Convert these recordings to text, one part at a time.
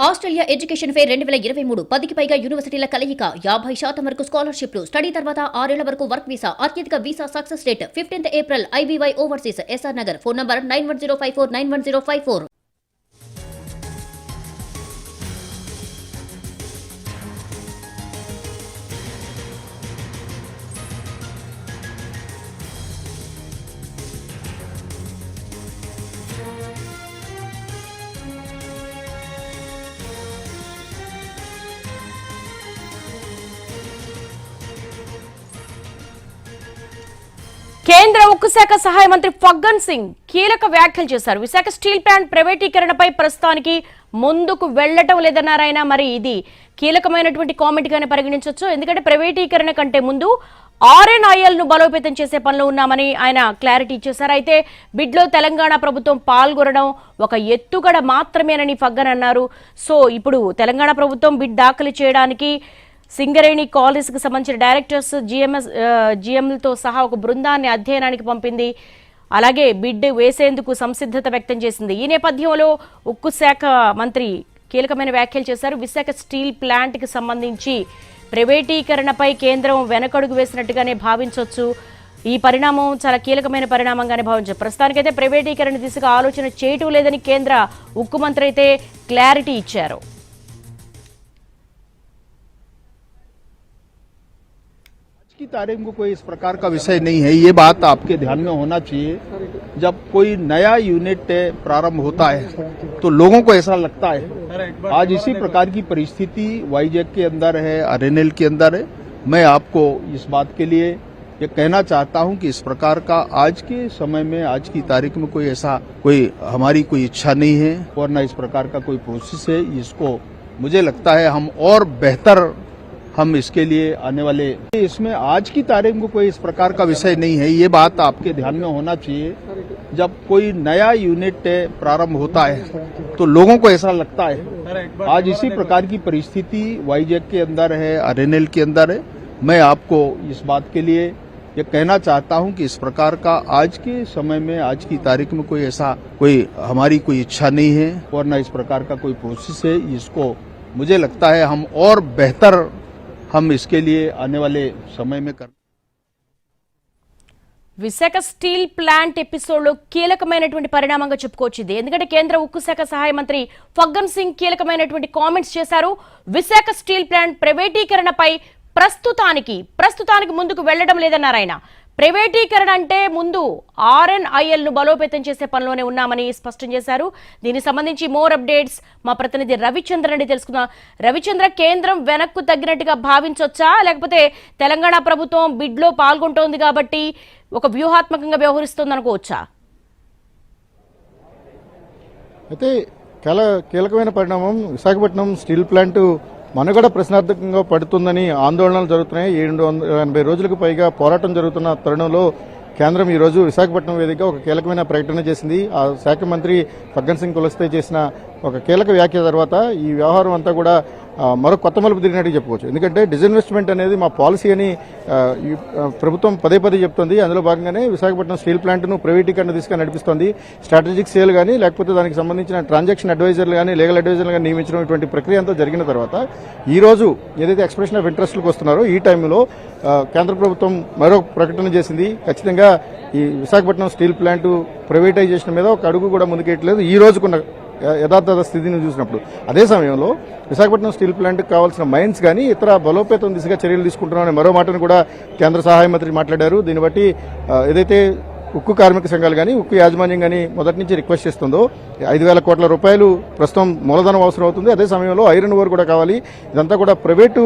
Australia education fair 2023 10కి పైగా యూనివర్సిటీల కలయిక 50% వరకు స్కాలర్షిప్లు స్టడీ తర్వాత 6 ఏళ్ల వరకు వర్క్ వీసా అత్యధిక visa success rate 15th April IBY overseas SR Nagar phone number 9105491054 కేంద్ర ఉక్కు శాఖ సహాయ మంత్రి ఫగ్గన్ సింగ్ కీలక వ్యాఖ్యలు చేశారు. విశాఖ స్టీల్ ప్లాంట్ ప్రైవేటీకరణపై ప్రస్తుతానికి ముందుకు వెళ్లటం లేదన్నారాయన. మరి ఇది కీలకమైనటువంటి కామెంట్ గానే పరిగణించవచ్చు. ఎందుకంటే ప్రైవేటీకరణ కంటే ముందు RNIL ను బలోపేతం చేసే పనిలో ఉన్నామని ఆయన క్లారిటీ ఇచ్చేశారు. అయితే బిడ్లో తెలంగాణ ప్రభుత్వం పాల్గొనడం ఒక ఎత్తుగడ మాత్రమేనని ఫగ్గన్ అన్నారు. సో ఇప్పుడు తెలంగాణ ప్రభుత్వం బిడ్ దాఖలు చేయడానికి సింగరేణి కాలేజ్ కి సంబంధించిన డైరెక్టర్స్ GMలతో సహా ఒక బృందాన్ని అధ్యయనానికి పంపింది. అలాగే బిడ్ వేసేందుకు సంసిద్ధత వ్యక్తం చేసింది. ఈ నేపథ్యంలో ఉక్కు శాఖ మంత్రి కీలకమైన వ్యాఖ్యలు చేశారు. విశాఖ స్టీల్ ప్లాంట్ కి సంబంధించి ప్రైవేటీకరణపై కేంద్రం వెనకడుగు వేసినట్టుగానే భావించవచ్చు. ఈ పరిణామం చాలా కీలకమైన పరిణామంగానే భావించారు. ప్రస్తుతానికైతే ప్రైవేటీకరణ దిశగా ఆలోచన చేయటం లేదని కేంద్ర ఉక్కు మంత్రి అయితే క్లారిటీ ఇచ్చారు. की तारीख को कोई इस प्रकार का विषय नहीं है। ये बात आपके ध्यान में होना चाहिए। जब कोई नया यूनिट प्रारंभ होता है तो लोगों को ऐसा लगता है। आज इसी प्रकार की परिस्थिति वाईजैक के अंदर है, RNL के अंदर है। मैं आपको इस बात के लिए ये कहना चाहता हूं कि इस प्रकार का आज के समय में, आज की तारीख में कोई ऐसा हमारी कोई इच्छा नहीं है और न इस प्रकार का कोई प्रोसेस है। इसको मुझे लगता है हम और बेहतर हम इसके लिए आने वाले, इसमें आज की तारीख में कोई इस प्रकार का विषय नहीं है। ये बात आपके ध्यान में होना चाहिए। जब कोई नया यूनिट प्रारंभ होता है तो लोगों को ऐसा लगता है। आज इसी प्रकार की परिस्थिति वाईजैक के अंदर है, RNL के अंदर है। मैं आपको इस बात के लिए ये कहना चाहता हूं कि इस प्रकार का आज के समय में, आज की तारीख में कोई ऐसा हमारी कोई इच्छा नहीं है और न इस प्रकार का कोई प्रोसेस है। इसको मुझे लगता है हम और बेहतर हम इसके लिए आने वाले समय में कर। విశాఖ స్టీల్ ప్లాంట్ ఎపిసోడ్ లో కీలకమైనటువంటి పరిణామంగా చెప్పుకోవచ్చు ఇది. ఎందుకంటే కేంద్ర ఉక్కు శాఖ సహాయ మంత్రి ఫగ్గన్ సింగ్ కీలకమైనటువంటి కామెంట్స్ చేశారు. విశాఖ స్టీల్ ప్లాంట్ ప్రైవేటీకరణపై ప్రస్తుతానికి ముందుకు వెళ్లడం లేదన్నారు ఆయన. ప్రైవేటీకరణ అంటే ముందు RNIL ను బలోపేతం చేసే పనిలోనే ఉన్నామని స్పష్టం చేశారు. దీనికి సంబంధించి మోర్ అప్డేట్స్ మా ప్రతినిధి రవిచంద్ర నుండి తెలుసుకుందాం. రవిచంద్ర, కేంద్రం వెనక్కు తగ్గినట్టుగా భావించవచ్చా, లేకపోతే తెలంగాణ ప్రభుత్వం బిడ్ లో పాల్గొంటోంది కాబట్టి ఒక వ్యూహాత్మకంగా వ్యవహరిస్తోంది అనుకోవచ్చా? అయితే కీలకమైన పరిణామం విశాఖపట్నం స్టీల్ ప్లాంట్ మనుగడ ప్రశ్నార్థకంగా పడుతుందని ఆందోళనలు జరుగుతున్నాయి. 780 రోజులకు పైగా పోరాటం జరుగుతున్న తరుణంలో కేంద్రం ఈ రోజు విశాఖపట్నం వేదికగా ఒక కీలకమైన ప్రకటన చేసింది. ఆ శాఖ మంత్రి ఫగ్గన్ సింగ్ కులస్తే చేసిన ఒక కీలక వ్యాఖ్య తర్వాత ఈ వ్యవహారం అంతా కూడా మరో కొత్త మలుపు తిరిగినట్టు చెప్పుకోవచ్చు. ఎందుకంటే డిజిన్వెస్ట్మెంట్ అనేది మా పాలసీ అని ప్రభుత్వం పదే చెప్తోంది. అందులో భాగంగానే విశాఖపట్నం స్టీల్ ప్లాంట్ను ప్రైవేటీకరణ దిశగా నడిపిస్తోంది. స్ట్రాటజిక్ సేల్ కానీ, లేకపోతే దానికి సంబంధించిన ట్రాన్సాక్షన్ అడ్వైజర్లు కానీ, లీగల్ అడ్వైజర్లు కానీ నియమించడం ఇటువంటి ప్రక్రియ అంతా జరిగిన తర్వాత ఈ రోజు ఏదైతే ఎక్స్ప్రెషన్ ఆఫ్ ఇంట్రెస్ట్లకు వస్తున్నారో ఈ టైంలో కేంద్ర ప్రభుత్వం మరో ప్రకటన చేసింది. ఖచ్చితంగా ఈ విశాఖపట్నం స్టీల్ ప్లాంట్ ప్రైవేటైజేషన్ మీద ఒక అడుగు కూడా ముందుకేయట్లేదు ఈ రోజుకున్న యథార్థ స్థితిని చూసినప్పుడు. అదే సమయంలో విశాఖపట్నం స్టీల్ ప్లాంట్కి కావాల్సిన మైన్స్ కానీ ఇతర బలోపేతం దిశగా చర్యలు తీసుకుంటున్నామనే మరో మాటను కూడా కేంద్ర సహాయ మంత్రి మాట్లాడారు. దీన్ని బట్టి ఏదైతే ఉక్కు కార్మిక సంఘాలు కానీ, ఉక్కు యాజమాన్యం కానీ మొదటి నుంచి రిక్వెస్ట్ చేస్తుందో 5,000 కోట్ల రూపాయలు ప్రస్తుతం మూలధనం అవసరం అవుతుంది. అదే సమయంలో ఐరన్ ఓర్ కూడా కావాలి. ఇదంతా కూడా ప్రైవేటు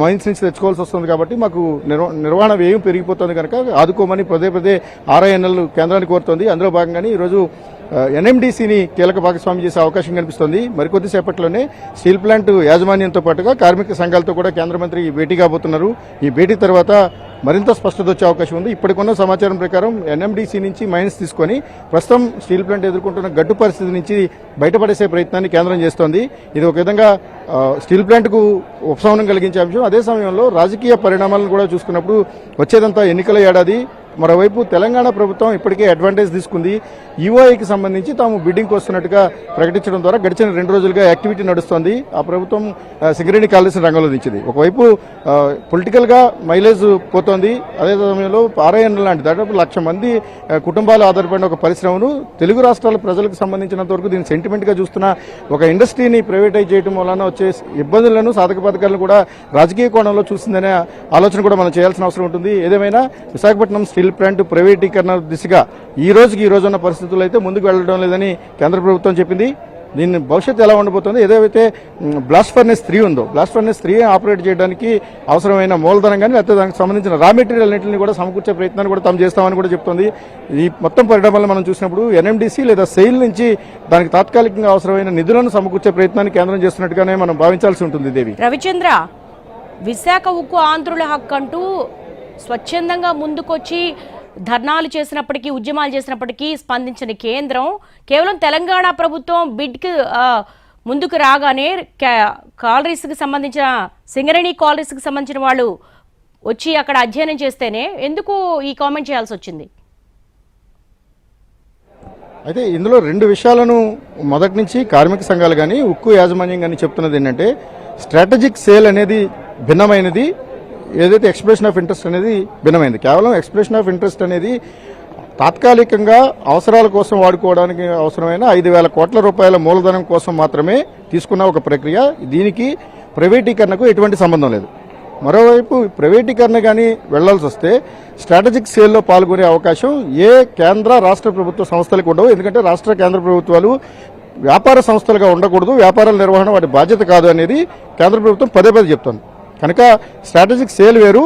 మైన్స్ నుంచి తెచ్చుకోవాల్సి వస్తుంది కాబట్టి మాకు నిర్వహణ వ్యయం పెరిగిపోతుంది కనుక ఆదుకోమని పదే RNIL కేంద్రాన్ని కోరుతోంది. అందులో భాగంగానే ఈరోజు NMDCని కీలక భాగస్వామి చేసే అవకాశం కనిపిస్తోంది. మరికొద్ది సేపట్లోనే స్టీల్ ప్లాంట్ యాజమాన్యంతో పాటుగా కార్మిక సంఘాలతో కూడా కేంద్ర మంత్రి భేటీ కాబోతున్నారు. ఈ భేటీ తర్వాత మరింత స్పష్టత వచ్చే అవకాశం ఉంది. ఇప్పటికున్న సమాచారం ప్రకారం NMDC నుంచి మైన్స్ తీసుకొని ప్రస్తుతం స్టీల్ ప్లాంట్ ఎదుర్కొంటున్న గడ్డు పరిస్థితి నుంచి బయటపడేసే ప్రయత్నాన్ని కేంద్రం చేస్తోంది. ఇది ఒక విధంగా స్టీల్ ప్లాంట్కు ఉపశమనం కలిగించే అంశం. అదే సమయంలో రాజకీయ పరిణామాలను కూడా చూసుకున్నప్పుడు వచ్చేదంతా ఎన్నికల ఏడాది. మరోవైపు తెలంగాణ ప్రభుత్వం ఇప్పటికే అడ్వాంటేజ్ తీసుకుంది. యూఐకి సంబంధించి తాము బిడ్డింగ్కి వస్తున్నట్టుగా ప్రకటించడం ద్వారా గడిచిన 2 రోజులుగా యాక్టివిటీ నడుస్తోంది. ఆ ప్రభుత్వం సింగరేణి కాలేజీ రంగంలో దించింది. ఒకవైపు పొలిటికల్ గా మైలేజ్ పోతోంది. అదే సమయంలో ఆర్ఐఎన్ లాంటి దాదాపు 1,00,000 మంది కుటుంబాలు ఆధారపడిన ఒక పరిశ్రమను తెలుగు రాష్ట్రాల ప్రజలకు సంబంధించినంత వరకు దీన్ని సెంటిమెంట్ గా చూస్తున్న ఒక ఇండస్ట్రీని ప్రైవేటైజ్ చేయడం వలన వచ్చే ఇబ్బందులను సాధక పథకాలను కూడా రాజకీయ కోణంలో చూసిందనే ఆలోచన కూడా మనం చేయాల్సిన అవసరం ఉంటుంది. ఏదేమైనా విశాఖపట్నం స్టీల్ ప్లాంట్ ప్రైవేటీకరణ దిశగా ఈ రోజున్న పరిస్థితుల్లో అయితే ముందుకు వెళ్లడం లేదని కేంద్ర ప్రభుత్వం చెప్పింది. దీని భవిష్యత్తు ఎలా ఉండబోతుంది? ఏదైతే బ్లాస్ట్ ఫర్నెస్ 3 ఉందో, బ్లాస్ట్ ఫర్నెస్ 3 ఆపరేట్ చేయడానికి అవసరమైన మూలధనం కానీ లేకపోతే దానికి సంబంధించిన రా మెటీరియల్ అన్నింటినీ కూడా సమకూర్చే ప్రయత్నాన్ని కూడా తాము చేస్తామని కూడా చెప్తోంది. ఈ మొత్తం పరిణామాలను మనం చూసినప్పుడు ఎన్ఎండిసి లేదా సెయిల్ నుంచి దానికి తాత్కాలికంగా అవసరమైన నిధులను సమకూర్చే ప్రయత్నాన్ని కేంద్రం చేస్తున్నట్టుగానే మనం భావించాల్సి ఉంటుంది. దేవి, రవిచంద్ర, విశాఖ ఉక్కు ఆంధ్రుల హక్కు అంటూ స్వచ్ఛందంగా ముందుకొచ్చి ధర్నాలు చేసినప్పటికీ, ఉద్యమాలు చేసినప్పటికీ స్పందించిన కేంద్రం కేవలం తెలంగాణ ప్రభుత్వం బిడ్కి ముందుకు రాగానే కాలరీస్కి సంబంధించిన సింగరేణి కాలరీస్కి సంబంధించిన వాళ్ళు వచ్చి అక్కడ అధ్యయనం చేస్తేనే ఎందుకు ఈ కామెంట్ చేయాల్సి వచ్చింది? అయితే ఇందులో 2 విషయాలను మొదటి నుంచి కార్మిక సంఘాలు కానీ ఉక్కు యాజమాన్యం కానీ చెప్తున్నది ఏంటంటే, స్ట్రాటజిక్ సేల్ అనేది భిన్నమైనది, ఏదైతే ఎక్స్ప్రెషన్ ఆఫ్ ఇంట్రెస్ట్ అనేది భిన్నమైంది. కేవలం ఎక్స్ప్రెషన్ ఆఫ్ ఇంట్రెస్ట్ అనేది తాత్కాలికంగా అవసరాల కోసం వాడుకోవడానికి అవసరమైన 5,000 కోట్ల రూపాయల మూలధనం కోసం మాత్రమే తీసుకున్న ఒక ప్రక్రియ. దీనికి ప్రైవేటీకరణకు ఎటువంటి సంబంధం లేదు. మరోవైపు ప్రైవేటీకరణ కానీ వెళ్లాల్సి వస్తే స్ట్రాటజిక్ సేల్లో పాల్గొనే అవకాశం ఏ కేంద్ర రాష్ట్ర ప్రభుత్వ సంస్థలకు ఉండవు. ఎందుకంటే రాష్ట్ర కేంద్ర ప్రభుత్వాలు వ్యాపార సంస్థలుగా ఉండకూడదు, వ్యాపారాల నిర్వహణ వాటి బాధ్యత కాదు అనేది కేంద్ర ప్రభుత్వం పదే చెప్తోంది. కనుక స్ట్రాటజిక్ సేల్ వేరు,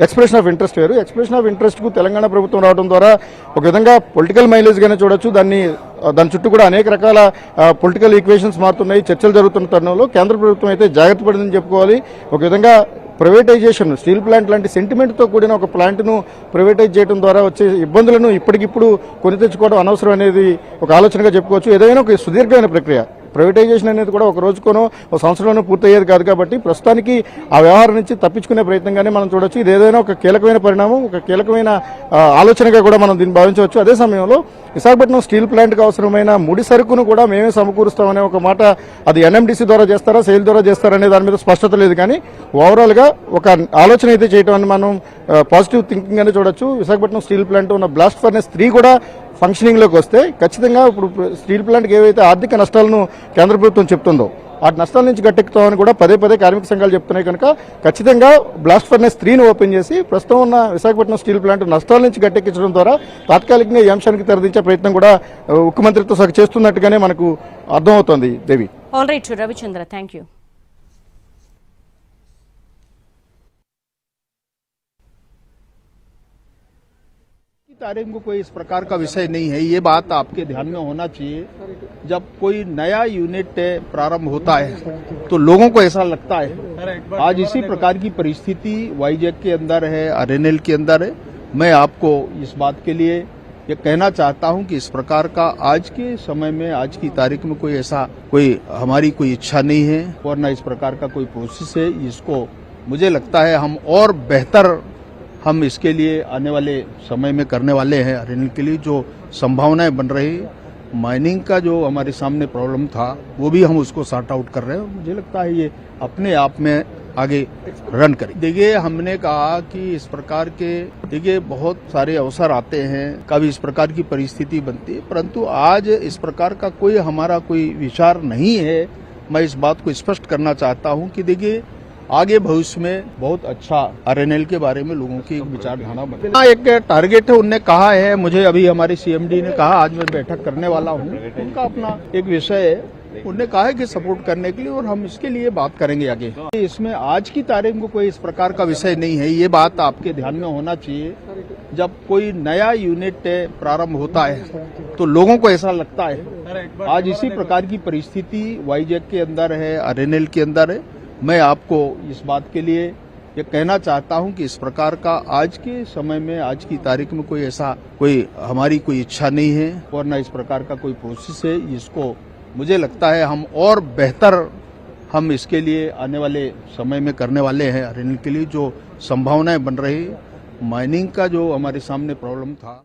ఎక్స్ప్రెషన్ ఆఫ్ ఇంట్రెస్ట్ వేరు. ఎక్స్ప్రెషన్ ఆఫ్ ఇంట్రెస్ట్ కు తెలంగాణ ప్రభుత్వం రావడం ద్వారా ఒక విధంగా పొలిటికల్ మైలేజ్ గానే చూడొచ్చు. దాని చుట్టూ కూడా అనేక రకాల పొలిటికల్ ఈక్వేషన్స్ మారుతున్నాయి, చర్చలు జరుగుతున్న తరుణంలో కేంద్ర ప్రభుత్వం అయితే జాగ్రత్త పడిందని చెప్పుకోవాలి. ఒక విధంగా ప్రైవేటైజేషన్, స్టీల్ ప్లాంట్ లాంటి సెంటిమెంట్తో కూడిన ఒక ప్లాంట్ను ప్రైవేటైజ్ చేయడం ద్వారా వచ్చే ఇబ్బందులను ఇప్పటికిప్పుడు కొని తెచ్చుకోవడం అనవసరం అనేది ఒక ఆలోచనగా చెప్పుకోవచ్చు. ఏదైనా ఒక సుదీర్ఘమైన ప్రక్రియ. ప్రైవేటైజేషన్ అనేది కూడా ఒక రోజుకోనో ఒక సంవత్సరంలోనూ పూర్తయ్యేది కాదు. కాబట్టి ప్రస్తుతానికి ఆ వ్యవహారం నుంచి తప్పించుకునే ప్రయత్నంగానే మనం చూడొచ్చు. ఇది ఏదైనా ఒక కీలకమైన పరిణామం, ఒక కీలకమైన ఆలోచనగా కూడా మనం దీన్ని భావించవచ్చు. అదే సమయంలో విశాఖపట్నం స్టీల్ ప్లాంట్కి అవసరమైన ముడి సరుకును కూడా మేమే సమకూరుస్తామనే ఒక మాట, అది ఎన్ఎండిసి ద్వారా చేస్తారా, సెయిల్ ద్వారా చేస్తారా అనే దాని మీద స్పష్టత లేదు. కానీ ఓవరాల్గా ఒక ఆలోచన అయితే చేయడం అని మనం పాజిటివ్ థింకింగ్ అని చూడొచ్చు. విశాఖపట్నం స్టీల్ ప్లాంట్ ఉన్న బ్లాస్ట్ ఫర్నెస్ 3 కూడా ఫంక్షనింగ్లోకి వస్తే ఖచ్చితంగా ఇప్పుడు స్టీల్ ప్లాంట్కి ఏవైతే ఆర్థిక నష్టాలను కేంద్ర ప్రభుత్వం చెప్తుందో ఆ నష్టాల నుంచి గట్టెక్కుతామని కూడా పదే కార్మిక సంఘాలు చెప్తున్నాయి. కనుక ఖచ్చితంగా బ్లాస్ట్ ఫర్నెస్ 3ను ఓపెన్ చేసి ప్రస్తుతం ఉన్న విశాఖపట్నం స్టీల్ ప్లాంట్ నష్టాల నుంచి గట్టెక్కించడం ద్వారా తాత్కాలికంగా ఈ అంశానికి తెరదించే ప్రయత్నం కూడా ఉక్కు మంత్రిత్వ శాఖ చేస్తున్నట్టుగానే మనకు అర్థమవుతోంది. Devi, all right Ravichandra, thank you. तारीख को कोई इस प्रकार का विषय नहीं है, ये बात आपके ध्यान में होना चाहिए. जब कोई नया यूनिट प्रारंभ होता है तो लोगों को ऐसा लगता है. आज इसी प्रकार की परिस्थिति वाईजैक के अंदर है, आरएनएल के अंदर है. मैं आपको इस बात के लिए ये कहना चाहता हूं कि इस प्रकार का आज के समय में, आज की तारीख में कोई ऐसा हमारी कोई इच्छा नहीं है और न इस प्रकार का कोई प्रोसेस है. इसको मुझे लगता है हम और बेहतर हम इसके लिए आने वाले समय में करने वाले हैं. आरएनएल के लिए जो संभावनाएं बन रही, माइनिंग का जो हमारे सामने प्रॉब्लम था वो भी हम उसको सॉर्ट आउट कर रहे हैं. मुझे लगता है ये अपने आप में आगे रन करें. देखिए, हमने कहा कि इस प्रकार के बहुत सारे अवसर आते हैं, कभी इस प्रकार की परिस्थिति बनती है, परंतु आज इस प्रकार का हमारा कोई विचार नहीं है. मैं इस बात को स्पष्ट करना चाहता हूं कि देखिए, आगे भविष्य में बहुत अच्छा आरएनएल के बारे में लोगों की एक विचारधारा बने. एक टारगेट है, उनने कहा है, मुझे अभी हमारे सीएमडी ने कहा, आज मैं बैठक करने वाला हूँ, उनका अपना एक विषय है, उन्होंने कहा है कि सपोर्ट करने के लिए और हम इसके लिए बात करेंगे आगे. इसमें आज की तारीख को कोई इस प्रकार का विषय नहीं है, ये बात आपके ध्यान में होना चाहिए. जब कोई नया यूनिट प्रारंभ होता है तो लोगों को ऐसा लगता है. आज इसी प्रकार की परिस्थिति वाईजैक के अंदर है, आरएनएल के अंदर है. मैं आपको इस बात के लिए ये कहना चाहता हूं कि इस प्रकार का आज के समय में, आज की तारीख में कोई ऐसा हमारी कोई इच्छा नहीं है और न इस प्रकार का कोई प्रोसेस है. इसको मुझे लगता है हम और बेहतर हम इसके लिए आने वाले समय में करने वाले हैं. आरएनएल के लिए जो संभावनाएं बन रही, माइनिंग का जो हमारे सामने प्रॉब्लम था